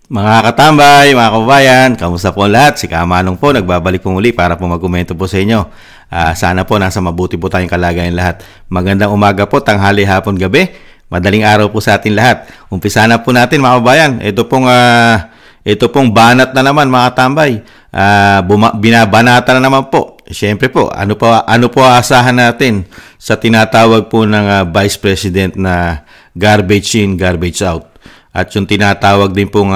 Mga katambay, mga kababayan, kamusta po lahat? Si Kamanong po, nagbabalik po muli para po magkomento po sa inyo. Sana po nasa mabuti po tayong kalagayan lahat. Magandang umaga po, tanghali, hapon, gabi. Madaling araw po sa atin lahat. Umpisa na po natin mga kababayan. Ito pong banat na naman mga katambay. Binabanata na naman po. Siyempre po, ano po asahan natin sa tinatawag po ng Vice President na garbage in, garbage out. At yung tinatawag din pong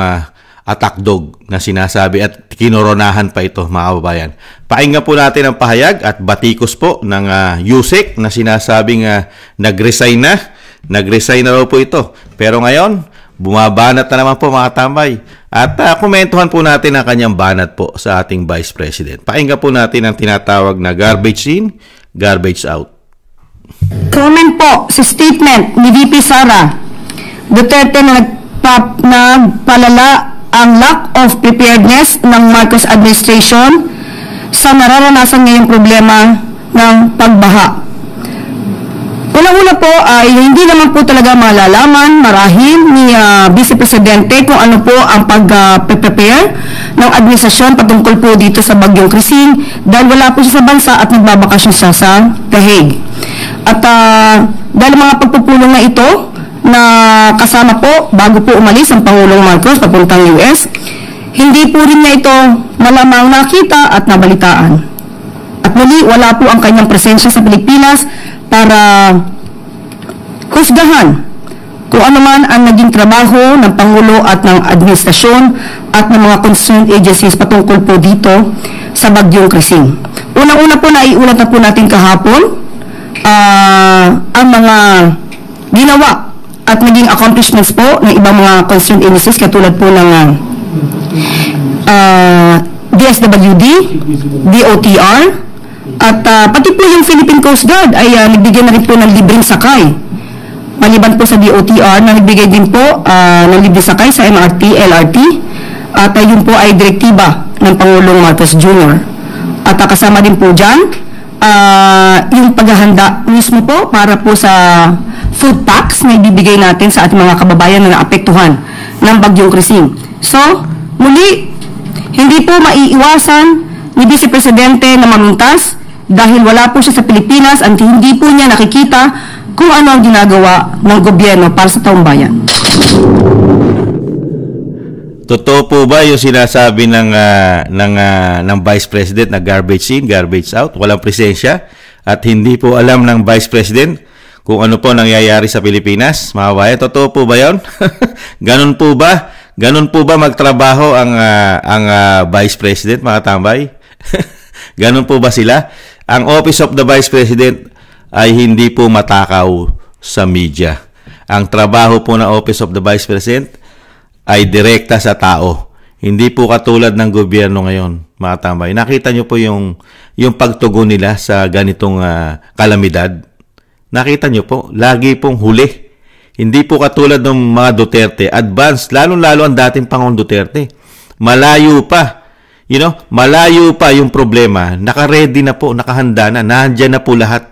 attack dog na sinasabi at kinoronahan pa ito mga kababayan. Pakinggan po natin ang pahayag at batikos po ng Yusek na sinasabing nag-resign na. Nag-resign na raw po ito. Pero ngayon, bumabanat na naman po mga tambay. At komentuhan po natin ang kanyang banat po sa ating Vice President. Pakinggan po natin ang tinatawag na garbage in, garbage out. Comment po sa statement ni VP Sara Duterte na nagpalala ang lack of preparedness ng Marcos administration sa nararanasan ngayong problema ng pagbaha. Una-una po ay hindi naman po talaga malalaman marahil ni Vice Presidente kung ano po ang pag-prepare ng administrasyon patungkol po dito sa Bagyong Krising dahil wala po siya sa bansa at nagbabakasyon siya sa The Hague. At dahil mga pagpupulong na ito na kasama po bago po umalis ang Pangulong Marcos papuntang US, hindi po rin niya ito malamang nakita at nabalitaan. At muli, wala po ang kanyang presensya sa Pilipinas para husgahan kung ano man ang naging trabaho ng Pangulo at ng administrasyon at ng mga concerned agencies patungkol po dito sa Bagyong Krising. Unang-una po, naiulat na po natin kahapon ang mga ginawa at naging accomplishments po ng ibang mga concerned agencies katulad po ng DSWD, DOTR, at pati po yung Philippine Coast Guard ay nagbigay na rin po ng libreng sakay. Maliban po sa DOTR na nagbigay din po ng libreng sakay sa MRT, LRT, at yun po ay direktiba ng Pangulong Marcos Jr. At kasama din po dyan yung paghahanda mismo po para po sa food packs na ibibigay natin sa ating mga kababayan na naapektuhan ng Bagyong Krising. So, muli, hindi po maiiwasan ni Vice Presidente na mamintas dahil wala po siya sa Pilipinas at hindi po niya nakikita kung ano ang ginagawa ng gobyerno para sa taong bayan. Totoo po ba yung sinasabi ng Vice President na garbage in, garbage out, walang presensya at hindi po alam ng Vice President kung ano po nangyayari sa Pilipinas? Mga bayan, totoo po ba yun? Ganun po ba? Ganun po ba magtrabaho ang Vice President, mga tambay? Ganun po ba sila? Ang Office of the Vice President ay hindi po matakaw sa media. Ang trabaho po ng Office of the Vice President ay direkta sa tao. Hindi po katulad ng gobyerno ngayon, mga tambay. Nakita nyo po yung pagtugon nila sa ganitong kalamidad. Nakita nyo po, lagi pong huli. Hindi po katulad ng mga Duterte, advanced, lalo-lalo ang dating Pangulong Duterte. Malayo pa. Malayo pa yung problema. Naka-ready na po, nakahanda na, nandiyan na po lahat.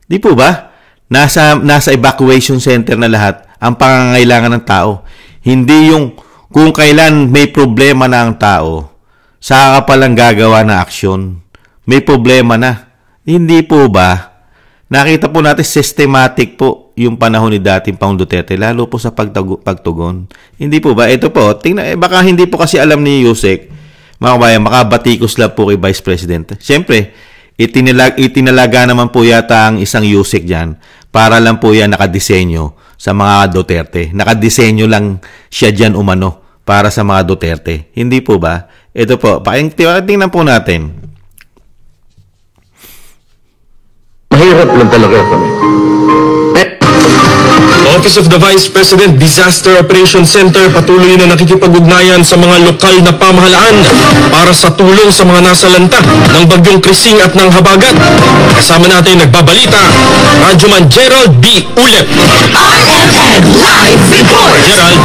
Di po ba? Nasa evacuation center na lahat ang pangangailangan ng tao. Hindi yung kung kailan may problema na ang tao, saka palang gagawa na aksyon. May problema na. Hindi po ba? Nakita po natin systematic po yung panahon ni dating Pangulong Duterte, lalo po sa pagtugon. Hindi po ba? Ito po, tingnan, baka hindi po kasi alam ni Yusek, mga kabayan, makabatikos lang po kay Vice President. Siyempre, itinalaga naman po yata ang isang Yusek dyan para lang po yan nakadisenyo sa mga Duterte. Nakadisenyo lang siya dyan umano para sa mga Duterte. Hindi po ba? Ito po, tingnan po natin. Mahirap lang talaga kami. Office of the Vice President Disaster Operations Center patuloy na nakikipag-ugnayan sa mga lokal na pamahalaan para sa tulong sa mga nasalanta ng Bagyong Krising at ng Habagat. Kasama natin nagbabalita, Radyoman Gerald B. Ulep. RMN Live Report! Gerald.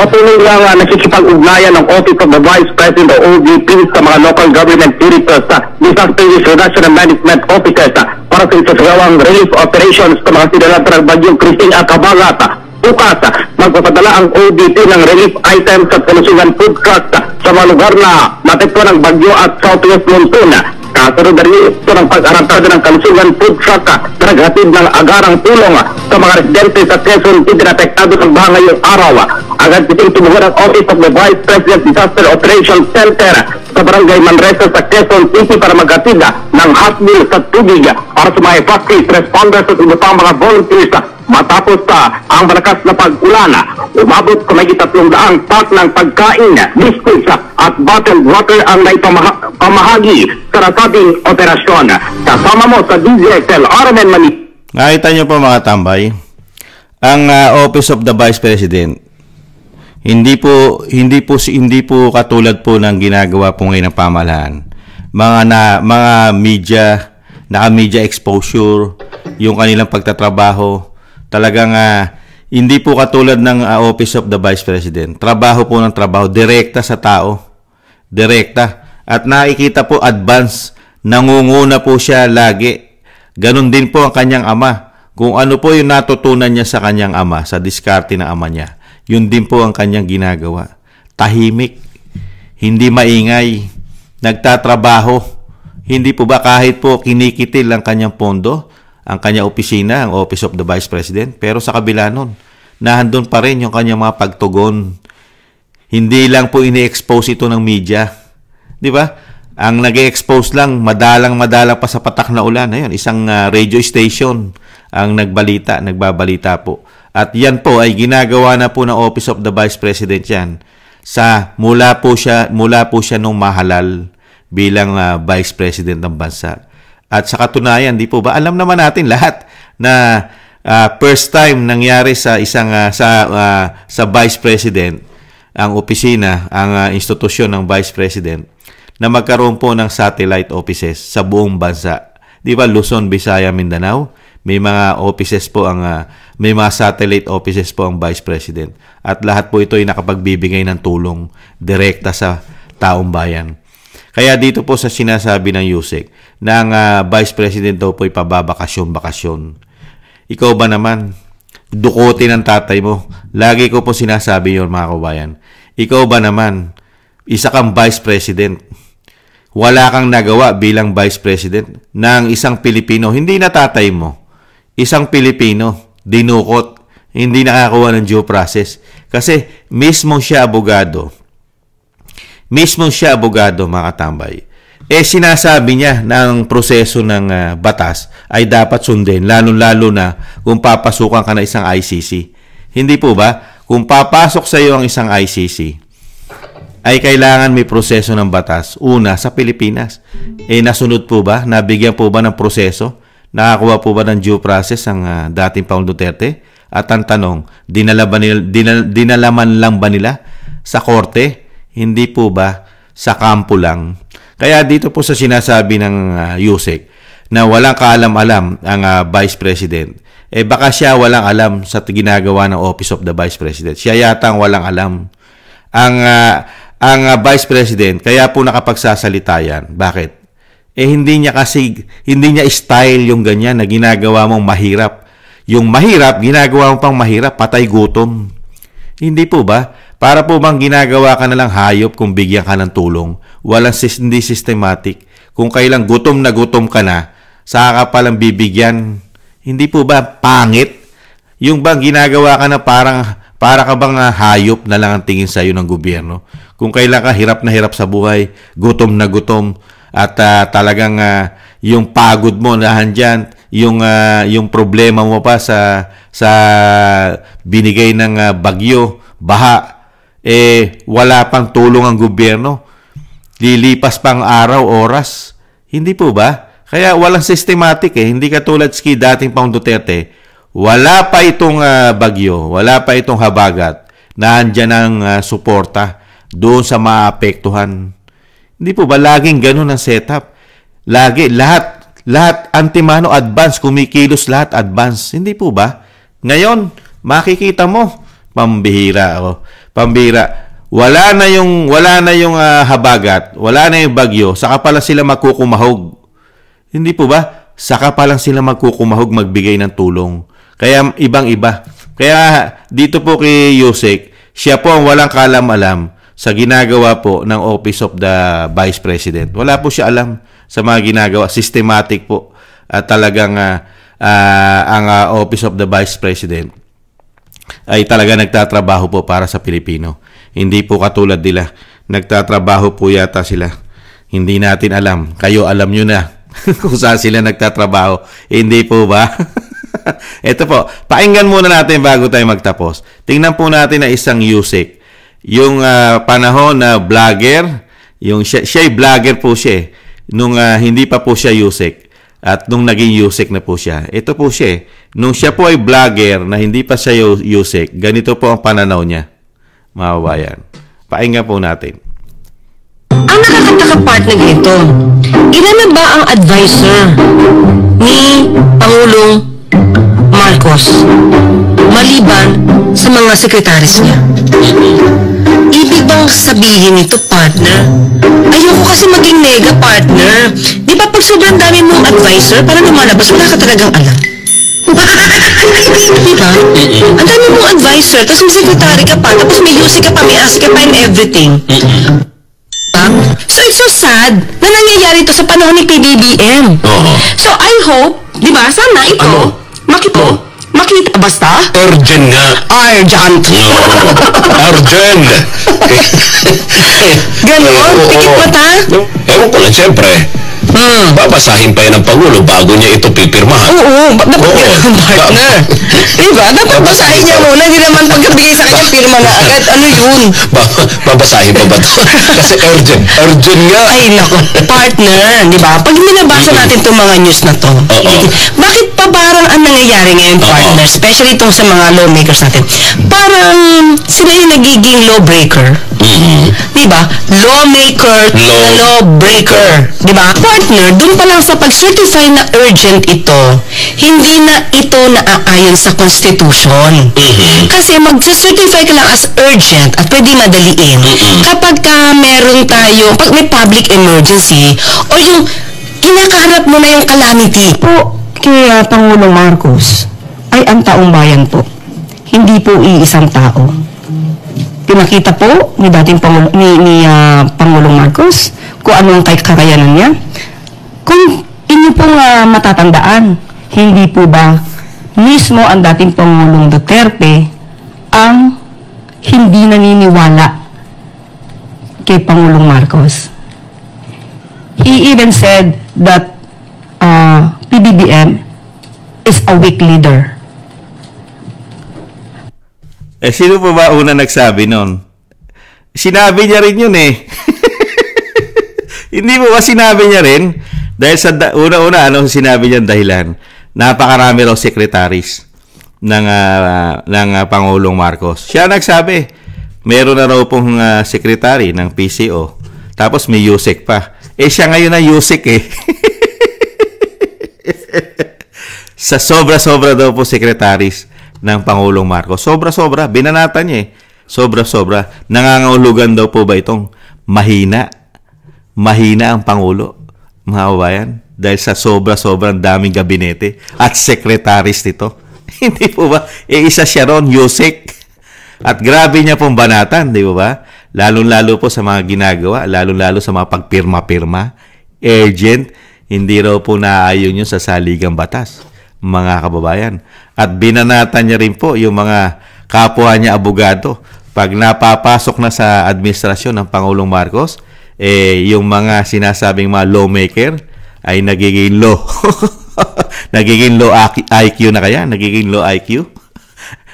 Patuloy lang nakikipag-ugnayan ng Office of the Vice President o OVP sa mga local government units sa Disaster Reduction and Management Officers para sa isasagawang relief operations sa mga sinalanta ng Bagyong Krising at Habagat. Bukas, magpapadala ang OBP ng relief items at kalusugan food trucks sa mga lugar na naapektuhan ng bagyo at southwest monsoon. Kasunod na rin ito ng pag-arangkada ng kalusugan food truck na naghatid ng agarang tulong sa mga residente sa Quezon City na apektado ng baha ngayong araw. Agad itong tumugon ang Office of the Vice President Disaster Operations Center sa Barangay Manresa sa Quezon City para maghatid ng hot meals at tubig para sa mga evacuees, responders at iba pang mga volunteers. Matapos ang malakas na pag-ulan, umabot sa may 300 pack ng pagkain, biscuits at bottled water ang naipamahagi sa nasabing operasyon. Kasama mo sa DZXL, Armen Manila. Nakita nyo po mga tambay, ang Office of the Vice President, hindi po katulad po ng ginagawa po ngayon ng pamahalaan. Mga media exposure, yung kanilang pagtatrabaho, talagang hindi po katulad ng Office of the Vice President. Trabaho po ng trabaho, direkta sa tao. Direkta. At nakikita po advance, nangunguna po siya lagi. Ganon din po ang kanyang ama. Kung ano po yung natutunan niya sa kanyang ama, sa diskarte ng ama niya, yun din po ang kanyang ginagawa. Tahimik, hindi maingay, nagtatrabaho. Hindi po ba kahit po kinikitil ang kanyang pondo, ang kanyang opisina, ang Office of the Vice President, pero sa kabila nun, nahandun pa rin yung kanyang mga pagtugon. Hindi lang po ini-expose ito ng media. Di ba? Ang nag-expose lang, madalang pa sa patak na ulan. Ayun, isang radio station ang nagbabalita po. At yan po ay ginagawa na po ng Office of the Vice President yan. Mula po siya nung mahalal bilang Vice President ng bansa. At sa katunayan, di po ba, alam naman natin lahat na first time nangyari sa isang sa Vice President, ang opisina, ang institusyon ng Vice President, na magkaroon po ng satellite offices sa buong bansa. Di ba, Luzon, Visayas, Mindanao, may mga offices po may mga satellite offices po ang Vice President. At lahat po ito ay nakapagbibigay ng tulong direkta sa taong bayan. Kaya dito po sa sinasabi ng Yusek na ang Vice President daw po ay pababakasyon-bakasyon. Ikaw ba naman, dukutin ng tatay mo? Lagi ko po sinasabi yun mga kabayan. Ikaw ba naman, isa kang Vice President. Wala kang nagawa bilang Vice President ng isang Pilipino. Hindi na tatay mo. Isang Pilipino, dinukot, hindi nakakuha ng due process. Kasi mismo siya abogado, mga katambay. Sinasabi niya na ang proseso ng batas ay dapat sundin, lalo-lalo na kung papasukan ka na isang ICC. Hindi po ba? Kung papasok sa iyo ang isang ICC, ay kailangan may proseso ng batas. Una, sa Pilipinas. Nasunod po ba? Nabigyan po ba ng proseso? Nakakuha po ba ng due process ang dating Pangulong Duterte? At ang tanong, dinalaman lang ba nila sa korte? Hindi po ba sa kampo lang? Kaya dito po sa sinasabi ng Yusek na walang kaalam-alam ang Vice President, baka siya walang alam sa ginagawa ng Office of the Vice President. Siya yata ang walang alam. Ang Vice President, kaya po nakapagsasalita yan. Bakit? Hindi niya style yung ganyan na ginagawa mong mahirap. Yung mahirap, ginagawa mong pang mahirap, patay gutom. Hindi po ba? Para po bang ginagawa ka na lang hayop kung bigyan ka ng tulong? Hindi systematic. Kung kailang gutom na gutom ka na, saka ka palang bibigyan. Hindi po ba pangit? Yung bang ginagawa ka na para ka bang hayop na lang ang tingin sa iyo ng gobyerno? Kung kailan ka hirap na hirap sa buhay, gutom na gutom, at talagang yung pagod mo nahandyan, yung problema mo pa sa binigay ng bagyo, baha, wala pang tulong ang gobyerno. Lilipas pang araw, oras. Hindi po ba? Kaya walang systematic Hindi katulad dating Pangulong Duterte. Wala pa itong bagyo, wala pa itong habagat. Naandyan ang suporta doon sa maapektuhan. Hindi po ba laging ganun ang setup? Lagi, lahat antimano, advance, kumikilos lahat, advance. Hindi po ba? Ngayon, makikita mo, pambihira. Wala na yung habagat, wala na yung bagyo, saka pala sila magkukumahog. Hindi po ba? Saka pa lang sila magkukumahog magbigay ng tulong. Kaya ibang-iba. Kaya dito po kay Yusek, siya po ang walang kaalam-alam sa ginagawa po ng Office of the Vice President. Wala po siya alam sa mga ginagawa. Systematic po at talagang ang Office of the Vice President ay talaga nagtatrabaho po para sa Pilipino. Hindi po katulad nila. Nagtatrabaho po yata sila. Hindi natin alam. Kayo alam nyo na kung saan sila nagtatrabaho. Hindi po ba? Ito po, pakinggan muna natin bago tayo magtapos. Tingnan po natin na isang Yusek. Yung panahon na vlogger, siya'y vlogger po siya. Nung hindi pa po siya Yusek. At nung naging Yusek na po siya. Ito po siya. Nung siya po ay vlogger na hindi pa siya Yusek, ganito po ang pananaw niya. Mga kababayan. Pakinggan po natin. Ang nakakataka-part na ganito, ilan na ba ang advisor ni Pangulong Marcos maliban sa mga sekretaris niya? Ibig bang sabihin nito, partner? Ayoko kasi maging mega partner. Di ba pag sobrang dami mong advisor, para lumalabas, wala ka talagang alam. Diba? Ang dami mong advisor, tapos may secretary ka pa, tapos may UC ka pa, may ASC ka pa, and everything. So it's so sad na nangyayari ito sa panahon ni PBBM. So I hope, di ba, sana ito, makita basta? Urgent nga. Urgent. Urgent. Ganon? Pikit mata? Ewan ko lang, siyempre. Babasahin pa yan ng Pangulo bago niya ito pipirmahan. Oo, dapat ganun, partner. Diba? Dapat basahin niya muna. Hindi naman pagkabigay sa kanya, pirma na agad. Ano yun? Babasahin pa ba ito? Kasi urgent. Urgent nga. Ay, naku. Partner, di ba? Pag minabasa natin itong mga news na to, bakit pa parang ang nangyayari ngayon, partner? Especially itong sa mga lawmakers natin. Parang sila yung nagiging lawbreaker. Di ba? Lawmaker na lawbreaker. Di ba? Partner, dun pa lang sa pag-certify na urgent ito, hindi na ito naaayon sa Constitution. Kasi mag-certify ka lang as urgent at pwede madaliin kapag meron tayo, pag may public emergency o yung kinakaharap mo na yung calamity. Po, kay Pangulong Marcos ay ang taong bayan po. Hindi po iisang tao. Pinakita po ni dating Pangulong Marcos kung ano ang kakayanan niya. Kung inyo pong matatandaan, hindi po ba mismo ang dating Pangulong Duterte ang hindi naniniwala kay Pangulong Marcos? He even said that PBBM is a weak leader. Sino po ba una nagsabi nun? Sinabi niya rin yun eh. Hindi mo ba sinabi niya rin? Dahil sa una-una, ano sinabi niya dahilan? Napakarami raw secretaries ng Pangulong Marcos. Siya nagsabi, meron na raw pong secretary ng PCO. Tapos may Yusek pa. Siya ngayon na Yusek eh. Sa sobra-sobra daw po secretaries ng Pangulong Marcos. Sobra-sobra. Binanatan niya eh. Sobra-sobra. Nangangahulugan daw po ba itong mahina? Mahina ang Pangulo, mga kabayan, dahil sa sobra-sobrang daming gabinete at secretaries nito. Hindi po ba? Isa siya ron, Yusek. At grabe niya pong banatan, di ba? Lalo-lalo po sa mga ginagawa, lalo-lalo sa mga pagpirma-pirma, urgent, hindi raw po naaayon yun sa saligang batas, mga kababayan. At binanatan niya rin po yung mga kapwa niya abogado. Pag napapasok na sa administrasyon ng Pangulong Marcos, yung mga sinasabing mga lawmaker ay nagiging low. Nagiging low IQ na kaya? Nagiging low IQ?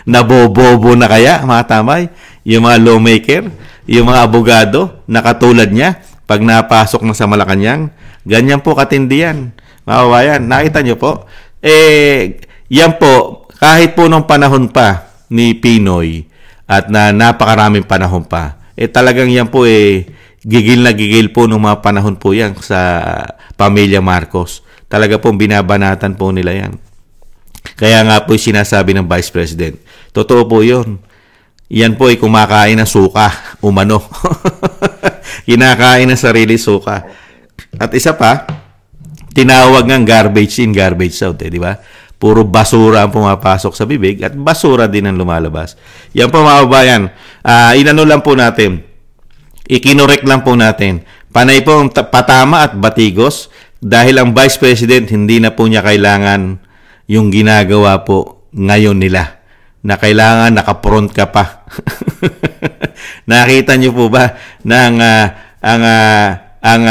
Nabobobo na kaya, mga tamay? Yung mga lawmaker, yung mga abogado na katulad niya, pag napasok na sa Malacanang, ganyan po katindihan. Mga kabayan, nakita niyo po? Yan po, kahit po nung panahon pa ni Pinoy at na napakaraming panahon pa, talagang yan po gigil na gigil po nung mga panahon po yan sa pamilya Marcos. Talaga pong binabanatan po nila yan. Kaya nga po sinasabi ng Vice President, totoo po yun. Yan po ay kumakain ng suka, umano. Kinakain ng sarili suka. At isa pa, tinawag ng garbage in, garbage out, di ba? Puro basura ang pumapasok sa bibig at basura din ang lumalabas. Yan po mga kababayan, inano lang po natin, ikinorek lang po natin. Panay po ang patama at batigos dahil ang Vice President hindi na po niya kailangan yung ginagawa po ngayon nila na kailangan nakapront ka pa. Nakita niyo po ba na ang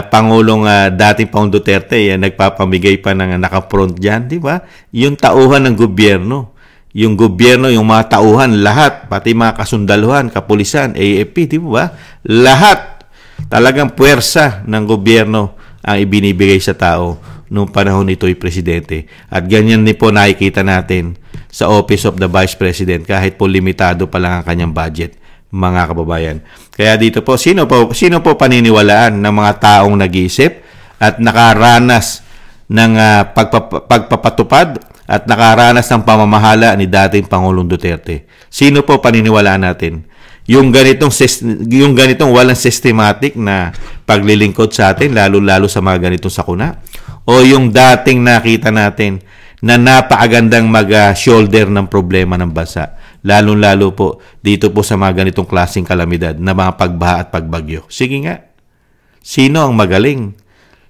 Pangulong dating Pangulong Duterte nagpapamigay pa ng nakapront diyan, di ba? Yung tauhan ng gobyerno, yung mga tauhan lahat, pati mga kasundaluhan, kapulisan, AFP, di ba? Lahat talagang puwersa ng gobyerno ang ibinibigay sa tao noong panahon nito'y presidente. At ganyan din po nakikita natin sa Office of the Vice President kahit po limitado pa lang ang kanyang budget, mga kababayan. Kaya dito po, sino po paniniwalaan ng mga taong nag-iisip at nakaranas ng pagpapatupad at nakaranas ng pamamahala ni dating Pangulong Duterte? Sino po paniniwalaan natin? Yung ganitong walang systematic na paglilingkod sa atin, lalo-lalo sa mga ganitong sakuna? O yung dating nakita natin na napakagandang mag-shoulder ng problema ng bansa, lalo-lalo po dito po sa mga ganitong klaseng kalamidad na mga pagbaha at pagbagyo? Sige nga, sino ang magaling?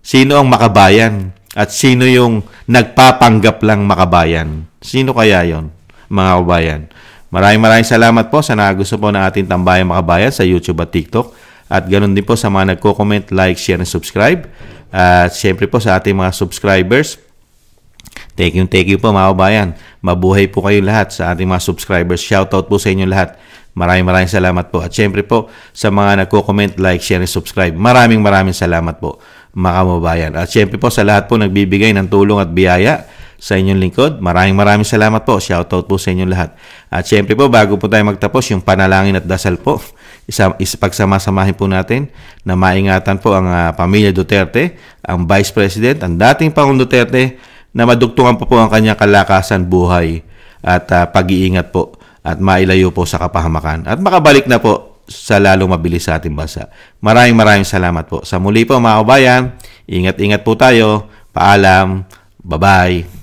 Sino ang makabayan? At sino yung nagpapanggap lang makabayan? Sino kaya yon, mga kabayan? Maraming salamat po sa nagusto po ng ating Tambayang Makabayan sa YouTube at TikTok. At ganoon din po sa mga nagko-comment, like, share, and subscribe. At siyempre po sa ating mga subscribers, thank you po mga kabayan. Mabuhay po kayo lahat sa ating mga subscribers. Shoutout po sa inyo lahat. Maraming salamat po. At siyempre po sa mga nagko-comment, like, share, and subscribe. Maraming salamat po mga kababayan. At siyempre po sa lahat po nagbibigay ng tulong at biyaya sa inyong lingkod, maraming salamat po. Shoutout po sa inyong lahat. At syempre po, bago po tayo magtapos, yung panalangin at dasal po, pagsama-samahin po natin na maingatan po ang pamilya Duterte, ang Vice President, ang dating Pangulong Duterte, na madugtungan po ang kanyang kalakasan, buhay at pag-iingat po at mailayo po sa kapahamakan at makabalik na po sa lalong mabilis sa ating bansa. Maraming salamat po. Sa muli po mga kabayan, ingat-ingat po tayo. Paalam. Bye-bye.